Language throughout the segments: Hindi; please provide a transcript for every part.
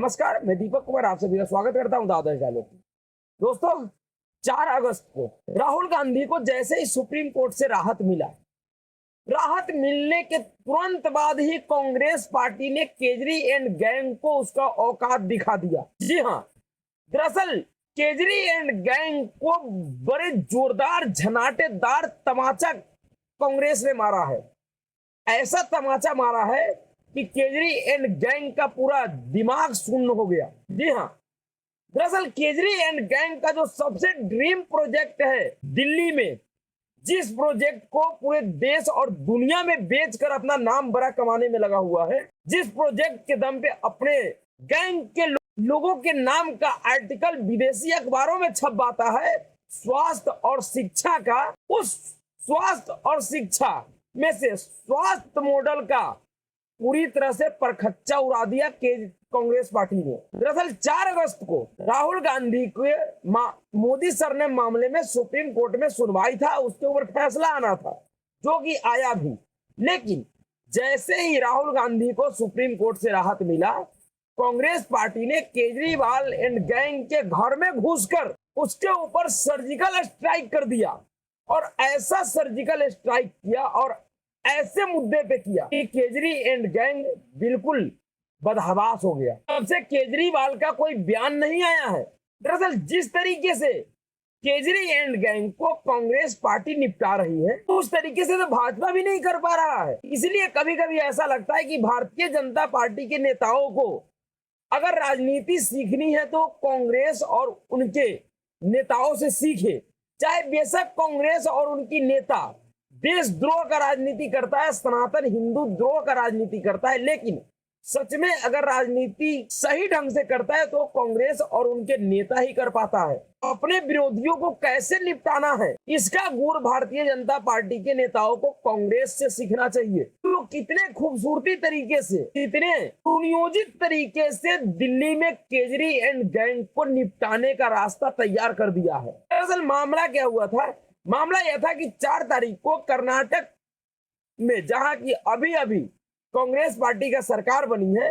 नमस्कार, मैं दीपक कुमार आप सभी का स्वागत करता हूं दादर डायलॉग में। दोस्तों, 4 अगस्त को राहुल गांधी को जैसे ही सुप्रीम कोर्ट से राहत मिला, राहत मिलने के तुरंत बाद ही कांग्रेस पार्टी ने केजरी एंड गैंग को उसका औकात दिखा दिया। जी हां, दरअसल केजरी एंड गैंग को बड़े जोरदार झनाटेदार तमाचा कांग्रेस ने मारा है। ऐसा तमाचा मारा है कि केजरी एंड गैंग का पूरा दिमाग शून्य हो गया। जी हाँ, दरअसल केजरी एंड गैंग का जो सबसे ड्रीम प्रोजेक्ट है दिल्ली में, जिस प्रोजेक्ट को पूरे देश और दुनिया में बेचकर अपना नाम बड़ा कमाने में लगा हुआ है, जिस प्रोजेक्ट के दम पे अपने गैंग के लोगों के नाम का आर्टिकल विदेशी अखबारों में छप पाता है, स्वास्थ्य और शिक्षा का, उस स्वास्थ्य और शिक्षा में से स्वास्थ्य मॉडल का पूरी तरह से परखच्चा उड़ा दिया कांग्रेस पार्टी ने। दरअसल 4 अगस्त को राहुल गांधी के मोदी सरनेम मामले में सुप्रीम कोर्ट में सुनवाई था, उसके ऊपर फैसला आना था, जो कि आया भी। लेकिन जैसे ही राहुल गांधी को सुप्रीम कोर्ट से राहत मिला, कांग्रेस पार्टी ने केजरीवाल एंड गैंग के घर में घुसकर उसके ऊपर सर्जिकल स्ट्राइक कर दिया, और ऐसा सर्जिकल स्ट्राइक किया और ऐसे मुद्दे पे किया कि केजरी एंड गैंग बिल्कुल बदहवास हो गया। तब से केजरीवाल का कोई बयान नहीं आया है। दरअसल जिस तरीके से केजरी एंड गैंग को कांग्रेस पार्टी निपटा रही है, तो उस तरीके से तो भाजपा भी नहीं कर पा रहा है। इसलिए कभी कभी ऐसा लगता है कि भारतीय जनता पार्टी के नेताओं को अगर राजनीति सीखनी है तो कांग्रेस और उनके नेताओं से सीखे। चाहे बेशक कांग्रेस और उनकी नेता देशद्रोह का राजनीति करता है, सनातन हिंदू द्रोह का राजनीति करता है, लेकिन सच में अगर राजनीति सही ढंग से करता है तो कांग्रेस और उनके नेता ही कर पाता है। अपने विरोधियों को कैसे निपटाना है, इसका गुर भारतीय जनता पार्टी के नेताओं को कांग्रेस से सीखना चाहिए। तो कितने खूबसूरती तरीके से, कितने सुनियोजित तरीके से दिल्ली में केजरी एंड गैंग को निपटाने का रास्ता तैयार कर दिया है। दरअसल मामला क्या हुआ था? मामला यह था कि 4 तारीख को कर्नाटक में, जहां की अभी अभी कांग्रेस पार्टी का सरकार बनी है,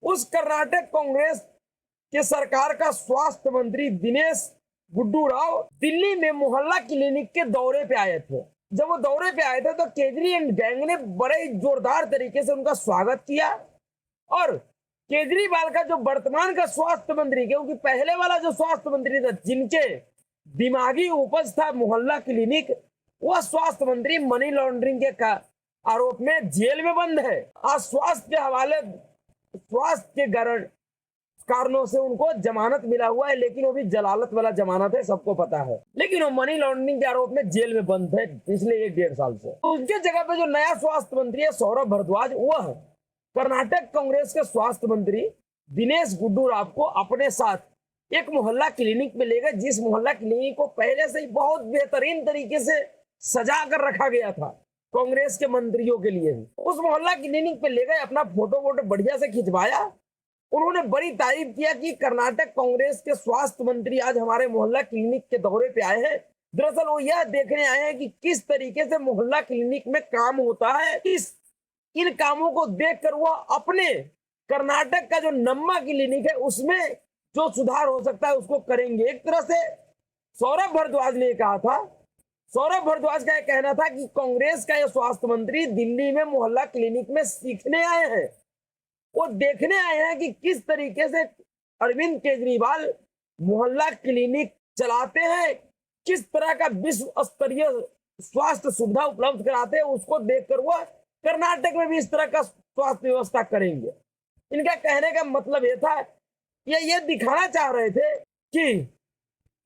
उस कर्नाटक कांग्रेस के सरकार का स्वास्थ्य मंत्री दिनेश गुड्डू राव दिल्ली में मोहल्ला क्लिनिक के दौरे पे आए थे। जब वो दौरे पे आए थे तो केजरी एंड गैंग ने बड़े जोरदार तरीके से उनका स्वागत किया, और केजरीवाल का जो वर्तमान का स्वास्थ्य मंत्री, क्योंकि पहले वाला जो स्वास्थ्य मंत्री था जिनके दिमागी उपज था मोहल्ला क्लिनिक, वह स्वास्थ्य मंत्री मनी लॉन्ड्रिंग के आरोप में जेल में बंद है। आज स्वास्थ्य के हवाले, स्वास्थ्य के कारणों से उनको जमानत मिला हुआ है, लेकिन वो भी जलालत वाला जमानत है, सबको पता है। लेकिन वो मनी लॉन्ड्रिंग के आरोप में जेल में बंद है पिछले 1-1.5 साल से। तो उनके जगह पे जो नया स्वास्थ्य मंत्री है सौरभ भारद्वाज, वह कर्नाटक कांग्रेस के स्वास्थ्य मंत्री दिनेश गुड्डू राव को अपने साथ एक मोहल्ला क्लिनिक में ले गए, जिस मोहल्ला क्लिनिक को पहले से ही बहुत बेहतरीन तरीके से सजा कर रखा गया था कांग्रेस के मंत्रियों के लिए। उस मोहल्ला क्लिनिक पे ले गए, अपना फोटो बढ़िया से खिंचवाया। उन्होंने बड़ी तारीफ किया कि कर्नाटक कांग्रेस के स्वास्थ्य मंत्री आज हमारे मोहल्ला क्लिनिक के दौरे पे आए हैं। दरअसल वो यह देखने आए हैं कि किस तरीके से मोहल्ला क्लिनिक में काम होता है। इन कामों को देखकर वो अपने कर्नाटक का जो नम्मा क्लिनिक है उसमें जो सुधार हो सकता है उसको करेंगे। एक तरह से सौरभ भारद्वाज ने कहा था, सौरभ भारद्वाज का यह कहना था कि कांग्रेस का यह स्वास्थ्य मंत्री दिल्ली में मोहल्ला क्लिनिक में सीखने आए हैं, वो देखने आए हैं कि किस तरीके से अरविंद केजरीवाल मोहल्ला क्लिनिक चलाते हैं, किस तरह का विश्व स्तरीय स्वास्थ्य सुविधा उपलब्ध कराते हैं। उसको देखकर वह कर्नाटक में भी इस तरह का स्वास्थ्य व्यवस्था करेंगे। इनका कहने का मतलब यह था, ये दिखाना चाह रहे थे कि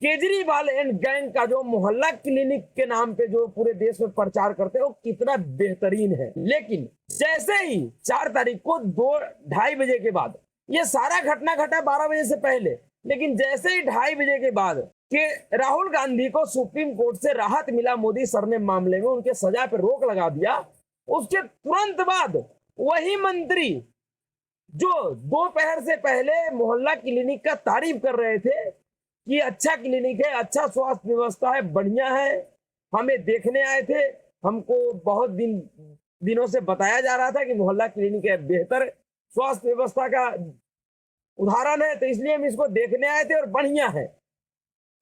केजरीवाल एंड गैंग का जो मोहल्ला क्लिनिक के नाम पे जो पूरे देश में प्रचार करते हैं वो कितना बेहतरीन है। लेकिन जैसे ही 4 तारीख को 2-2:30 बजे के बाद, ये सारा घटना घटा 12 बजे से पहले, लेकिन जैसे ही 2:30 बजे के बाद कि राहुल गांधी को सुप्रीम कोर्ट से राहत मिला मोदी सरनेम मामले में, उनके सजा पर रोक लगा दिया, उसके तुरंत बाद वही मंत्री जो दोपहर से पहले मोहल्ला क्लिनिक का तारीफ कर रहे थे कि अच्छा क्लिनिक है, अच्छा स्वास्थ्य व्यवस्था है, बढ़िया है, हमें देखने आए थे, हमको बहुत दिनों से बताया जा रहा था कि मोहल्ला क्लिनिक है, बेहतर स्वास्थ्य व्यवस्था का उदाहरण है, तो इसलिए हम इसको देखने आए थे और बढ़िया है।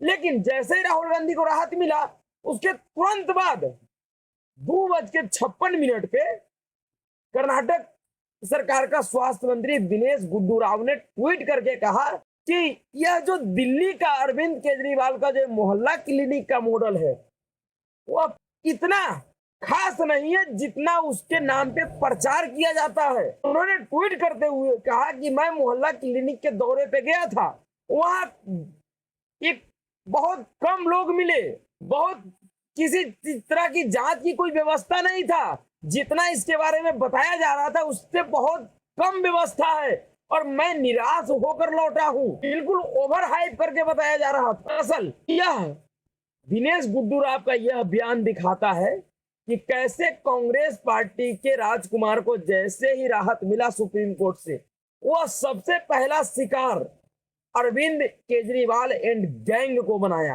लेकिन जैसे ही राहुल गांधी को राहत मिला, उसके तुरंत बाद 2:56 पे कर्नाटक सरकार का स्वास्थ्य मंत्री दिनेश गुंडू राव ने ट्वीट करके कहा कि यह जो दिल्ली का अरविंद केजरीवाल का जो मोहल्ला क्लिनिक का मॉडल है, वो इतना खास नहीं है जितना उसके नाम पे प्रचार किया जाता है। उन्होंने ट्वीट करते हुए कहा कि मैं मोहल्ला क्लिनिक के दौरे पे गया था, वहां एक बहुत कम लोग मिले, बहुत किसी तरह की जांच की कोई व्यवस्था नहीं था, जितना इसके बारे में बताया जा रहा था उससे बहुत कम व्यवस्था है, और मैं निराश होकर लौटा हूं। बिल्कुल ओवर हाइप करके बताया जा रहा था। असल यह दिनेश गुंडू राव का यह बयान दिखाता है कि कैसे कांग्रेस पार्टी के राजकुमार को जैसे ही राहत मिला सुप्रीम कोर्ट से, वह सबसे पहला शिकार अरविंद केजरीवाल एंड गैंग को बनाया।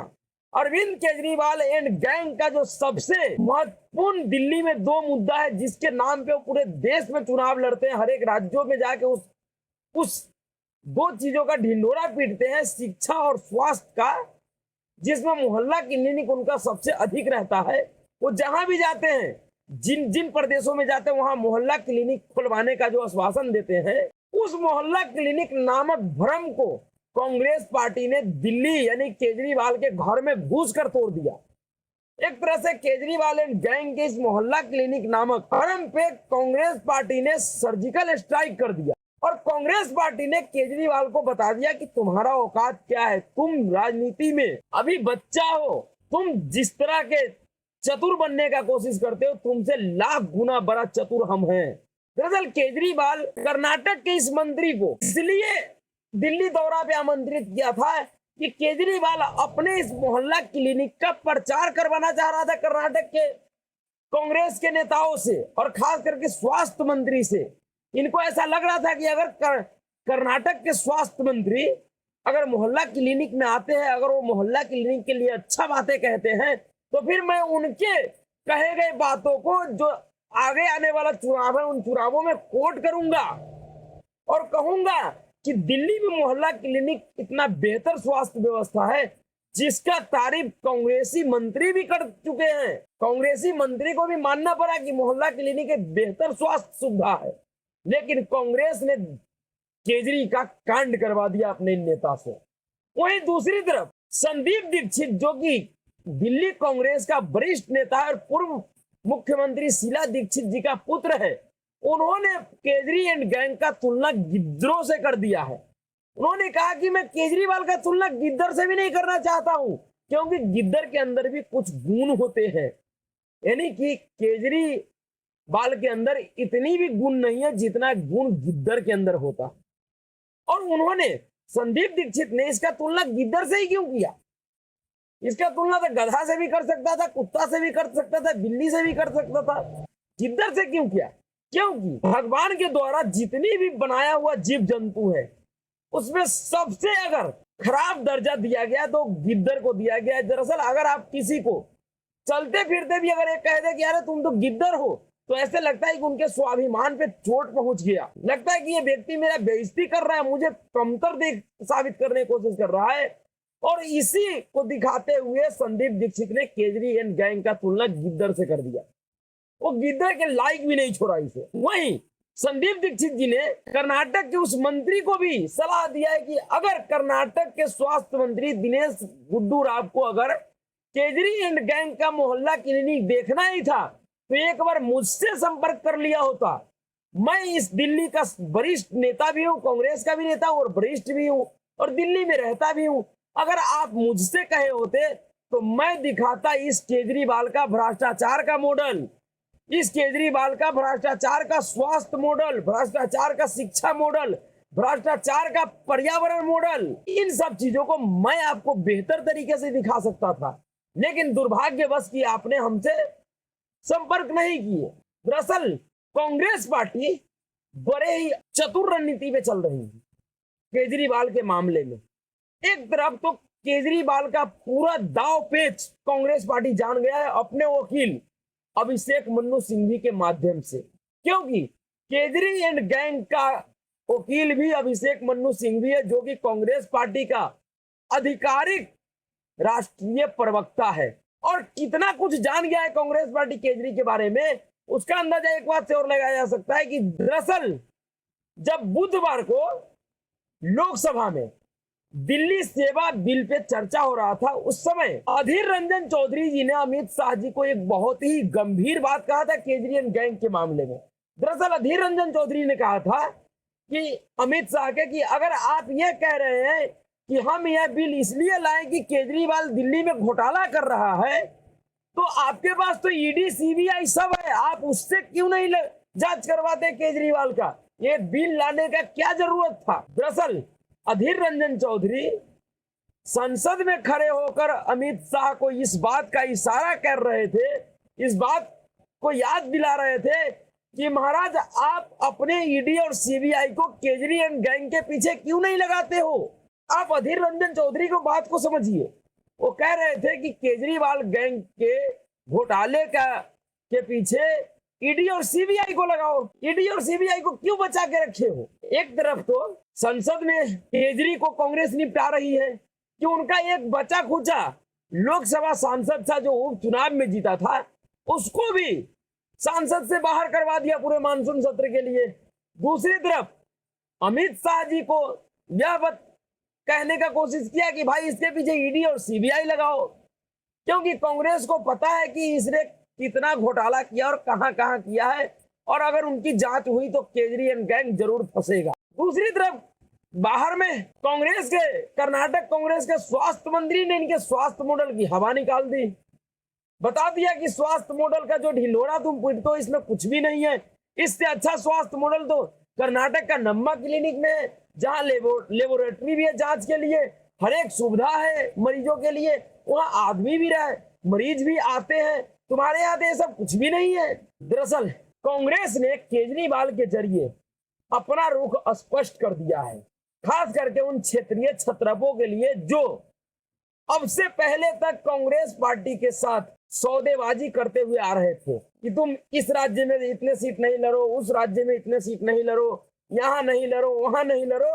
अरविंद केजरीवाल एंड गैंग का जो सबसे महत्वपूर्ण दिल्ली में 2 मुद्दा है जिसके नाम पे वो पूरे देश में चुनाव लड़ते हैं, हर एक राज्यों में जाके उस 2 चीजों का ढिंढोरा पीटते हैं, शिक्षा और स्वास्थ्य का, जिसमें मोहल्ला क्लिनिक उनका सबसे अधिक रहता है। वो जहां भी जाते हैं, जिन जिन प्रदेशों में जाते हैं, वहां मोहल्ला क्लिनिक खुलवाने का जो आश्वासन देते हैं, उस मोहल्ला क्लिनिक नामक भ्रम को कांग्रेस पार्टी ने दिल्ली यानी केजरीवाल के घर में घुस कर तोड़ दिया। एक तरह से केजरीवाल एंड गैंग के इस मोहल्ला क्लिनिक नामक भ्रम पे कांग्रेस पार्टी ने सर्जिकल स्ट्राइक कर दिया, और कांग्रेस पार्टी ने केजरीवाल को बता दिया कि तुम्हारा औकात क्या है, तुम राजनीति में अभी बच्चा हो, तुम जिस तरह के चतुर बनने का कोशिश करते हो, तुमसे लाख गुना बड़ा चतुर हम हैं। दरअसल केजरीवाल कर्नाटक के इस मंत्री को इसलिए दिल्ली दौरा पे आमंत्रित किया था कि केजरीवाल अपने इस मोहल्ला क्लिनिक का प्रचार करवाना चाह रहा था कर्नाटक के कांग्रेस के नेताओं से, और खास करके स्वास्थ्य मंत्री से। इनको ऐसा लग रहा था कि अगर कर्नाटक के स्वास्थ्य मंत्री अगर मोहल्ला क्लिनिक में आते हैं, अगर वो मोहल्ला क्लिनिक के लिए अच्छा बातें कहते हैं, तो फिर मैं उनके कहे गए बातों को जो आगे आने वाला चुनाव है उन चुनावों में कोट करूंगा और कहूंगा कि दिल्ली में मोहल्ला क्लिनिक इतना बेहतर स्वास्थ्य व्यवस्था है जिसका तारीफ कांग्रेसी मंत्री भी कर चुके हैं। कांग्रेसी मंत्री को भी मानना पड़ा कि मोहल्ला क्लिनिक एक बेहतर स्वास्थ्य सुविधा है, लेकिन कांग्रेस ने केजरी का कांड करवा दिया अपने नेता से। वहीं दूसरी तरफ संदीप दीक्षित, जो कि दिल्ली कांग्रेस का वरिष्ठ नेता है और पूर्व मुख्यमंत्री शीला दीक्षित जी का पुत्र है, उन्होंने केजरी एंड गैंग का तुलना गिद्दरों से कर दिया है। उन्होंने कहा कि मैं केजरीवाल का तुलना गिद्दर से भी नहीं करना चाहता हूं, क्योंकि गिद्दर के अंदर भी कुछ गुण होते हैं, यानी कि केजरीवाल के अंदर इतनी भी गुण नहीं है जितना गुण गिद्दर के अंदर होता। और उन्होंने संदीप दीक्षित ने इसका तुलना गिद्दर से ही क्यों किया? इसका तुलना तो गधा से भी कर सकता था, कुत्ता से भी कर सकता था, बिल्ली से भी कर सकता था, गिद्दर से क्यों किया? क्योंकि भगवान के द्वारा जितनी भी बनाया हुआ जीव जंतु है उसमें सबसे अगर खराब दर्जा दिया गया तो गिद्दर को दिया गया है। दरअसल अगर आप किसी को चलते फिरते भी अगर एक कह दे कि अरे तुम तो गिद्दर हो, तो ऐसे लगता है कि उनके स्वाभिमान पे चोट पहुंच गया, लगता है कि ये व्यक्ति मेरा बेइज्जती कर रहा है, मुझे कमतर साबित करने की कोशिश कर रहा है। और इसी को दिखाते हुए संदीप दीक्षित ने केजरी एंड गैंग का तुलना गिद्दर से कर दिया। वो गिद्दर के लायक भी नहीं छोड़ा इसे। वहीं संदीप दीक्षित जी ने कर्नाटक के उस मंत्री को भी सलाह दिया है कि अगर कर्नाटक के स्वास्थ्य मंत्री दिनेश गुंडू राव को अगर केजरी एंड गैंग का मोहल्ला क्लिनिक देखना ही था तो एक बार मुझसे संपर्क कर लिया होता। मैं इस दिल्ली का वरिष्ठ नेता भी हूं, कांग्रेस का भी नेता और वरिष्ठ भी हूं, और दिल्ली में रहता भी हूं। अगर आप मुझसे कहे होते तो मैं दिखाता इस केजरीवाल का भ्रष्टाचार का मॉडल, इस केजरीवाल का भ्रष्टाचार का स्वास्थ्य मॉडल, भ्रष्टाचार का शिक्षा मॉडल, भ्रष्टाचार का पर्यावरण मॉडल। इन सब चीजों को मैं आपको बेहतर तरीके से दिखा सकता था, लेकिन दुर्भाग्यवश कि आपने हमसे संपर्क नहीं किए। दरअसल कांग्रेस पार्टी बड़े ही चतुर रणनीति पे चल रही है केजरीवाल के मामले में। एक तरफ तो केजरीवाल का पूरा दाव पेच कांग्रेस पार्टी जान गया है अपने वकील अभिषेक मनु सिंघवी के माध्यम से, क्योंकि केजरी एंड गैंग का वकील भी अभिषेक मनु सिंह भी है, जो कि कांग्रेस पार्टी का आधिकारिक राष्ट्रीय प्रवक्ता है और कितना कुछ जान गया है कांग्रेस पार्टी केजरी के बारे में, उसका अंदाजा एक बात से और लगाया जा सकता है कि दरअसल जब बुधवार को लोकसभा में दिल्ली सेवा बिल पे चर्चा हो रहा था, उस समय अधीर रंजन चौधरी जी ने अमित शाह जी को एक बहुत ही गंभीर बात कहा था केजरी एंड गैंग के मामले में। दरअसल अधीर रंजन चौधरी ने कहा था कि अमित शाह के कि अगर आप ये कह रहे हैं कि हम यह बिल इसलिए लाए कि केजरीवाल दिल्ली में घोटाला कर रहा है, तो आपके पास तो ईडी सीबीआई सब है, आप उससे क्यों नहीं जांच करवाते केजरीवाल का? ये बिल लाने का क्या जरूरत था? दरअसल अधीर रंजन चौधरी संसद में खड़े होकर अमित शाह को इस बात का इशारा कर रहे थे, इस बात को याद दिला रहे थे कि महाराज आप अपने ईडी और सीबीआई को केजरी एंड गैंग के पीछे क्यों नहीं लगाते हो? आप अधीर रंजन चौधरी को बात को समझिए। वो कह रहे थे कि केजरीवाल गैंग के घोटाले के पीछे ईडी और सीबीआई को लगाओ। ईडी और सीबीआई को क्यों बचा के रखे हो? एक तरफ तो संसद में केजरी को कांग्रेस निपटा रही है कि उनका एक बचा खुचा लोकसभा सांसद था जो उपचुनाव में जीता था, उसको भी सांसद से बाहर करवा दिया पूरे मानसून सत्र के लिए। दूसरी तरफ अमित शाह जी को यह कहने का कोशिश किया कि भाई इसके पीछे ईडी और सीबीआई लगाओ, क्योंकि कांग्रेस को पता है कि इसने कितना घोटाला किया और कहां किया है, और अगर उनकी जांच हुई तो केजरी एंड गैंग जरूर फंसेगा। दूसरी तरफ बाहर में कांग्रेस के कर्नाटक कांग्रेस के स्वास्थ्य मंत्री ने इनके स्वास्थ्य मॉडल की हवा निकाल दी, बता दिया कि स्वास्थ्य मॉडल का जो ढिंढोरा तुम पीटते हो इसमें कुछ भी नहीं है। इससे अच्छा स्वास्थ्य मॉडल तो कर्नाटक का नम्मा क्लिनिक में, जहां लेबोरेटरी भी है जांच के लिए, हर एक सुविधा है मरीजों के लिए, वहां आदमी भी रहे, मरीज भी आते हैं। तुम्हारे यहाँ तो ये सब कुछ भी नहीं है। दरअसल कांग्रेस ने केजरीवाल के जरिए अपना रुख स्पष्ट कर दिया है, खास करके उन क्षेत्रीय छत्रपों के लिए जो अब से पहले तक कांग्रेस पार्टी के साथ सौदेबाजी करते हुए आ रहे थे कि तुम इस राज्य में इतने सीट नहीं लड़ो, उस राज्य में इतने सीट नहीं लड़ो, यहां नहीं लड़ो, वहां नहीं लड़ो।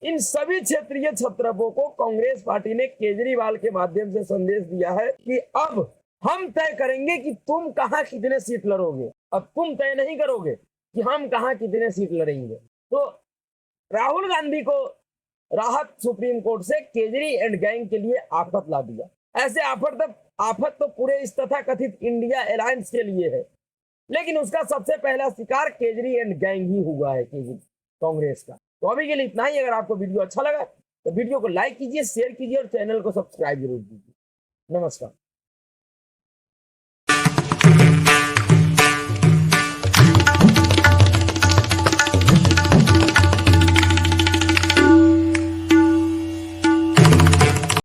इन सभी क्षेत्रीय छत्रपों को कांग्रेस पार्टी ने केजरीवाल के माध्यम से संदेश दिया है कि अब हम तय करेंगे कि तुम कहां कितने सीट लड़ोगे, अब तुम तय नहीं करोगे कि हम कहां कितने सीट लड़ेंगे। तो राहुल गांधी को राहत सुप्रीम कोर्ट से केजरी एंड गैंग के लिए आफत ला दिया। ऐसे आफत तो पूरे इस तथा कथित इंडिया अलायंस के लिए है, लेकिन उसका सबसे पहला शिकार केजरी एंड गैंग ही हुआ है कांग्रेस का। तो अभी के लिए इतना ही। अगर आपको वीडियो अच्छा लगा तो वीडियो को लाइक कीजिए, शेयर कीजिए और चैनल को सब्सक्राइब जरूर कीजिए। नमस्कार।